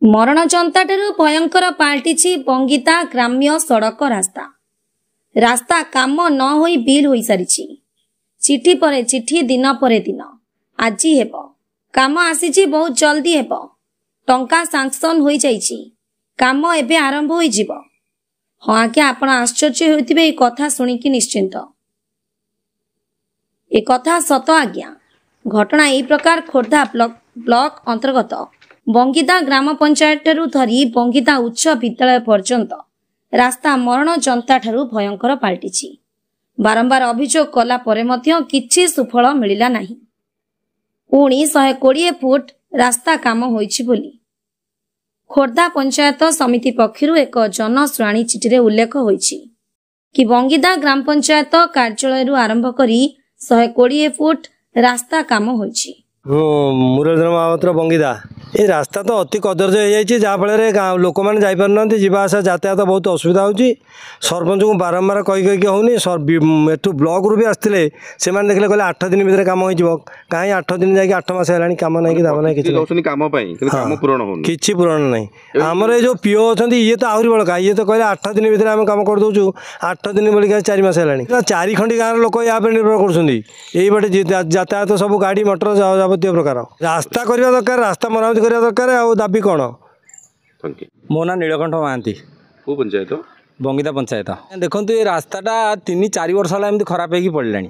मरण जंताठू भयंकर पाल्टिछि बंगिता ग्राम्य सड़क रास्ता। रास्ता काम न होई बिल होई सारिछि। चिठी परे चिठी दिन परे दिन आजी हेबो काम आसीछि बहुत जल्दी हेबो टंका सैंक्शन होई जाइछि काम एबे आरंभ होई जिवो। हाँ आज्ञा आपण आश्चर्य होइथिबे ए कथा सुनिकी निश्चिंत। ए कथा सत आज्ञा। घटना एई प्रकार खोर्धा ब्लॉक अंतर्गत बंगिता ग्राम पंचायत ठारू धरी बंगिता उच्च विद्यालय पर्यंत रास्ता मरण जंता ठारू भयंकर पाल्टिछि। बारंबार अभियोग कला परे मध्य किछि सुफल मिलिला नाही। पुणी 120 फुट रास्ता काम होइछि बोली खोर्धा पंचायत समिति पक्षरु एक जनशुणाणी चिठी रे उल्लेख होइछि कि बंगिता ग्राम पंचायत कार्यालय आरंभ करी 120 फुट रास्ता काम होइछि। मुरलीधर महापात्र बंगिदा ये रास्ता तो अति कदर्य हो जाए जहाँफल लोक मैंने जापार ना जावासा यातायात बहुत असुविधा हो। सरपंच को बारंबार कही होनी एठू ब्लॉक रू भी आसते से देखले कहले 8 दिन भितर कम हो कहीं 8 दिन जाकि 8 मास है कम ना कि दाम ना कि पूरण ना आमर ये जो पीओ अच्छा ये तो आहरी बड़का ये तो कहले 8 दिन भितर आम कम कर दौचु 8 दिन बोलिक 4 मास है 4 खंडी गाँव लोक या निर्भर कर यातायात सब गाड़ी मोटर जावतीय प्रकार रास्ता करवा दरकार रास्ता मरामती करवा दरकार आ दाबी कौन। मो ना नीलकंठ महांती पंचायत बंगिता पंचायत देखो ये रास्ताटा 3-4 वर्ष है एमती खराब होगी पड़ा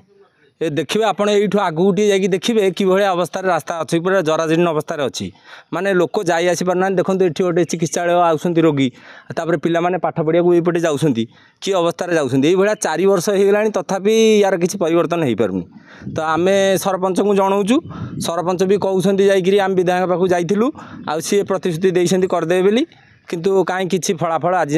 ये देखिए आपड़ यू आगू जाकि देखिए कि अवस्था रास्ता अच्छी पूरा जराजीर्ण अवस्था अच्छी माने लोक जा पारना देखो ये गोटे चिकित्सालय आसुँच रोगी तापर पिला पाठ पढ़िया ये जाऊँच कि अवस्था जाऊँगी ये 4 वर्ष होगा तथापि यार किसी परिवर्तन हो पारुनी। तो आम सरपंच को जनाऊँ सरपंच भी कहते जाकि आम विधायक पाक जाइलु आ सी प्रतिश्रुति देते करदे बोली किंतु कहीं किसी फलाफल आज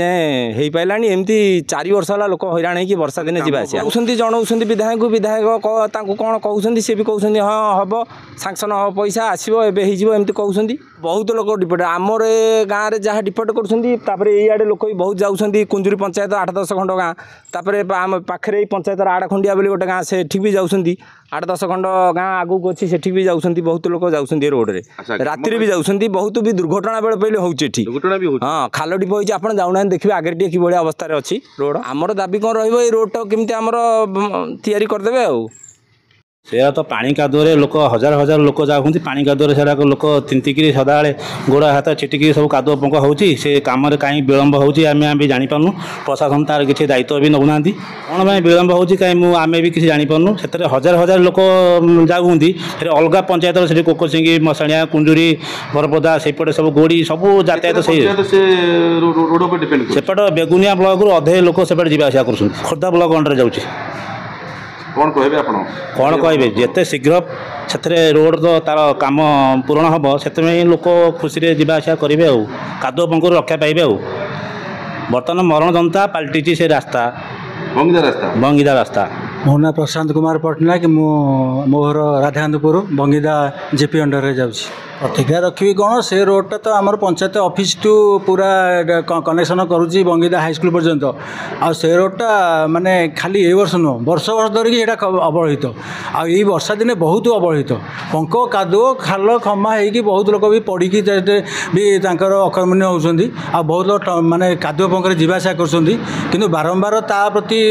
हो पारा एमती 4 वर्ष है लोक हैरान हो वर्षा दिन जावासी जनाऊँ विधायक कौन कहते सी भी कहते हाँ हम सांक्शन हम पैसा आसो एमती कहते बहुत लोग डिपोट आमर गाँव में जहाँ डिपोट कर लोक भी बहुत जाऊँच कुंजुरी पंचायत 8-10 खंड गाँ तापर पाखे पंचायत आड़ खंडिया बोली गोटे गाँ से भी जाऊँच 8-10 खंड गाँ आगू अच्छी से भी जाऊँच बहुत लोग जाऊँच रोड में राति भी जाऊँच बहुत भी दुर्घटना बेले पहले होती हाँ खाल डिप होती आप जाऊना देखिए आगे टे कि अवस्था अच्छी रोड आमर दाबी कौन रोडटा केमती आमर तैयारी करदे आ से तो पानी कादुरे लोक हजार हजार लोक जाऊँच पानी कादुरे से लोक तिंतिकी सदा गोड़ हाथ छिटिकी सब कादुआ पंक होती से कम कहीं विलम्ब होती आम भी जापारू प्रशासन तार किसी दायित्व भी नौना कौन पर विलम्ब होती कहीं आम भी किसी जापारू से हजार हजार लोक जाऊँगी फिर अलग पंचायत से कोकोसिंगी मसाणिया कुंजुरी बरपदा सेपटे सब गोड़ी सब यातायात सेपट बेगुनिया ब्लॉक रू अधे लोक सेपटे जावासा कर खोर्धा ब्लॉक अंडर जाऊँगी कौन कहे आप कौन कहे जिते शीघ्र से रोड तो तार काम पूरण हम से लोक खुशी जावासा करेंगे कादुआ पंकु रक्षा पाइबे बर्तमान मरण जनता पलटि से रास्ता बंगिदा रास्ता मो ना प्रशांत कुमार पट्टनायक मोहर राधाकांतपुर बंगिदा जेपी अंडर रे जाउछि। प्रतिज्ञा रखी कौन से रोडटा तो आमर पंचायत ऑफिस टू पूरा कनेक्शन करुच्ची बंगिदा हाईस्कूल पर्यंत आ से रोडटा माने खाली ए वर्ष नुह वर्ष वर्ष धरिकी अवहेलित आ वर्षा दिने बहुत अवहेलित पंक कादुओ खाल खमा होगी बहुत लोक भी पड़ी भी अकर्मण्य होती आ बहुत लोग माने कादुओ पंक जावासा कर बारंबार ता प्रति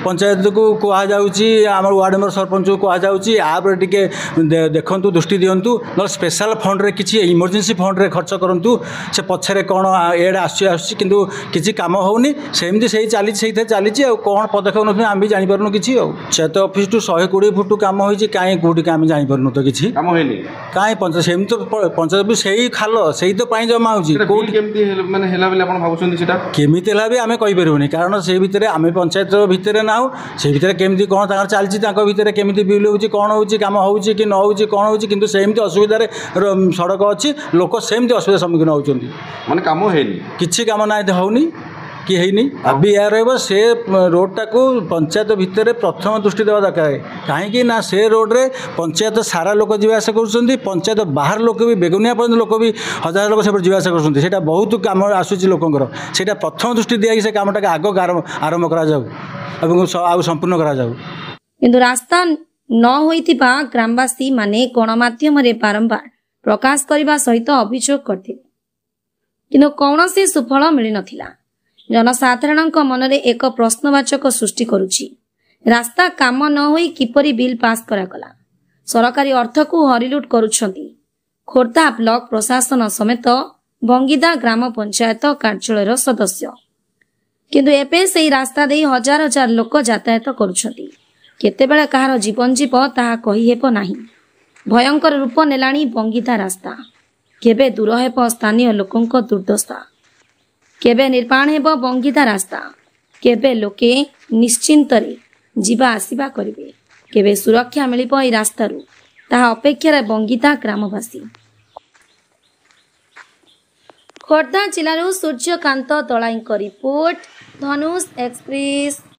पंचायत को कहुच्छी आम वार्ड मेंबर सरपंच को कहुच्छी आप देखु दृष्टि दिंतु न स्पेशल फंड रे किसी इमरजेंसी फंड रे खर्च करूँ से पछरे कौन एड आसु किसी कम होनी सेमती से चली कौन पदक्षेप ना आम भी जापारू किसी पंचायत ऑफिस टू 120 फुट कम होती कहीं कौटी आम जापारू तो किसी कहीं पंचायत तो पंचायत भी से खाल से तो जमा होमी भी आम कहीपरूनी कारण से भितर आम पंचायत भितर ना से भितर केमती कौन चलती भितर केमी बिल हो कौन हो कम हो कि न हो कौन हो कि सेमती असुविधार सड़क अच्छी लोक सेमती असुविधा सम्मुखीन होती माने काम होनी किसी कम ना होनी कि है अभी या रहा से रोडटा को पंचायत भितर प्रथम दृष्टि देवा दरकार कहीं ना से रोड रे पंचायत सारा लोक जावासा कर पंचायत बाहर लोक भी बेगुनिया पर्यटन लोक भी हजार लोक से जावासा कर बहुत कम आसूँ लोकर से प्रथम दृष्टि दिया से कमटा आग आरंभ कर संपूर्ण कर रास्ता न होइतिबा ग्रामवासी माने गणमाध्यम रे बारंबार प्रकाश करने सहित अभियोग करथिले। କିନ୍ତୁ କୌଣସି ସୁଫଳ ମିଳିନଥିଲା। ଜନସାଧାରଣଙ୍କ ମନରେ ଏକ ପ୍ରଶ୍ନବାଚକ ସୃଷ୍ଟି କରୁଛି। ରାସ୍ତା କାମ ନ ହୋଇ କିପରି ବିଲ୍ ପାସ୍ କରାଗଲା? ସରକାରୀ ଅର୍ଥକୁ ହରିଲୁଟ୍ କରୁଛନ୍ତି ଖୋର୍ଦ୍ଧା ବ୍ଲକ ପ୍ରଶାସନ ସମେତ ଭଙ୍ଗିଦା ଗ୍ରାମ ପଞ୍ଚାୟତ କାର୍ଯ୍ୟାଳୟର ସଦସ୍ୟ। କିନ୍ତୁ ଏବେ ସେହି ରାସ୍ତା ଦେଇ ହଜାର ହଜାର ଲୋକ ଯାତାୟାତ କରୁଛନ୍ତି। କେତେବେଳେ କାହାର ଜୀବନ ଯିବ ତାହା କହିହେବ ନାହିଁ। ଭୟଙ୍କର ରୂପ ନେଲାଣି ଭଙ୍ଗିଦା ରାସ୍ତା। କେବେ ଦୂର ହେବ ସ୍ଥାନୀୟ ଲୋକଙ୍କ ଦୁର୍ଦ୍ଦଶା? କେବେ ନିର୍ମାଣ ହେବ ଭଙ୍ଗିଦା ରାସ୍ତା? କେବେ ଲୋକେ ନିଶ୍ଚିନ୍ତରେ ଯିବା ଆସିବା କରିବେ? କେବେ ସୁରକ୍ଷା ମିଳିବ ଏହି ରାସ୍ତାରୁ? ତାହା ଅପେକ୍ଷାରେ ଭଙ୍ଗିଦା ଗ୍ରାମବାସୀ। ଖୋର୍ଦ୍ଧା ଜିଲ୍ଲାରୁ ସୂର୍ଯ୍ୟକାନ୍ତ ଦଳାଇଙ୍କ ରିପୋର୍ଟ, ଧନୁଷ ଏକ୍ସପ୍ରେସ୍।